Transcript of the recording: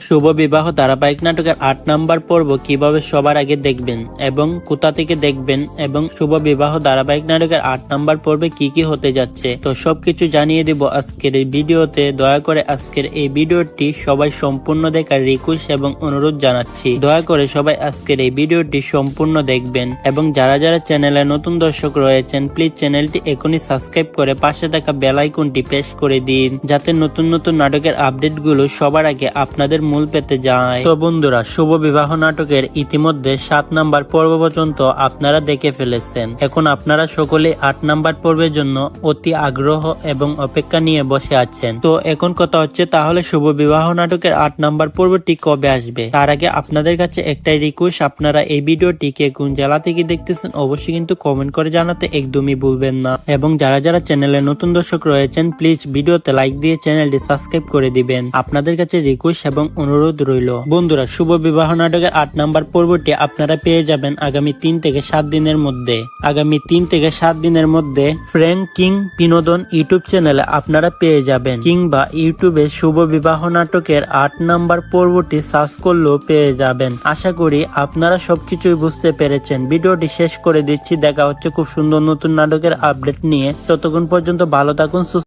শুভ বিবাহ ধারাবাহিক নাটকের ৮ নাম্বার পর্ব কিভাবে সবার আগে দেখবেন এবং কোথা থেকে দেখবেন এবং শুভ বিবাহ ধারাবাহিক নাটকের ৮ নাম্বার পর্বে কি কি হতে যাচ্ছে, তো সবকিছু জানিয়ে দিব আজকের এই ভিডিওতে। দয়া করে আজকের এই ভিডিওটি সবাই সম্পূর্ণ দেখার রিকোয়েস্ট এবং অনুরোধ জানাচ্ছি। দয়া করে সবাই আজকের এই ভিডিওটি সম্পূর্ণ দেখবেন এবং যারা যারা চ্যানেলে নতুন দর্শক রয়েছেন প্লিজ চ্যানেলটি এখনই সাবস্ক্রাইব করে পাশে থাকা বেল আইকনটি প্রেস করে দিন, যাতে নতুন নতুন নাটকের আপডেট গুলো সবার আগে আপনাদের মূল পেতে যায়। তো বন্ধুরা, শুভ বিবাহ নাটকের ইতিমধ্যে 7 নাম্বার পর্ব পর্যন্ত আপনারা দেখে ফেলেছেন। এখন আপনারা সকলে 8 নাম্বার পর্বের জন্য অতি আগ্রহ এবং অপেক্ষা নিয়ে বসে আছেন। তো এখন কথা হচ্ছে, তাহলে শুভ বিবাহ নাটকের 8 নাম্বার পর্বটি কবে আসবে? তার আগে আপনাদের কাছে একটাই রিকোয়েস্ট, আপনারা এই ভিডিওটি কে কোন জেলা থেকে দেখতেছেন অবশ্যই কিন্তু কমেন্ট করে জানাতে একদমই ভুলবেন না। এবং যারা যারা চ্যানেলে নতুন দর্শক রয়েছেন প্লিজ ভিডিওতে লাইক দিয়ে চ্যানেলটি সাবস্ক্রাইব করে দিবেন। আপনাদের কাছে রিকোয়েস্ট এবং অনুরোধ রইল। বন্ধুরা, শুভ বিবাহ নাটকের 8 নাম্বার পর্বটি আপনারা পেয়ে যাবেন আগামী 3 থেকে 7 দিনের মধ্যে। আগামী 3 থেকে 7 দিনের মধ্যে ফ্র্যাঙ্ক কিং বিনোদন ইউটিউব চ্যানেলে আপনারা পেয়ে যাবেন, কিংবা ইউটিউবে শুভ বিবাহ নাটকের 8 নাম্বার পর্বটি সার্চ করলেও পেয়ে যাবেন। আশা করি আপনারা সবকিছুই বুঝতে পেরেছেন। ভিডিওটি শেষ করে দিচ্ছি। দেখা হচ্ছে খুব সুন্দর নতুন নাটকের আপডেট নিয়ে। ততক্ষণ পর্যন্ত ভালো থাকুন।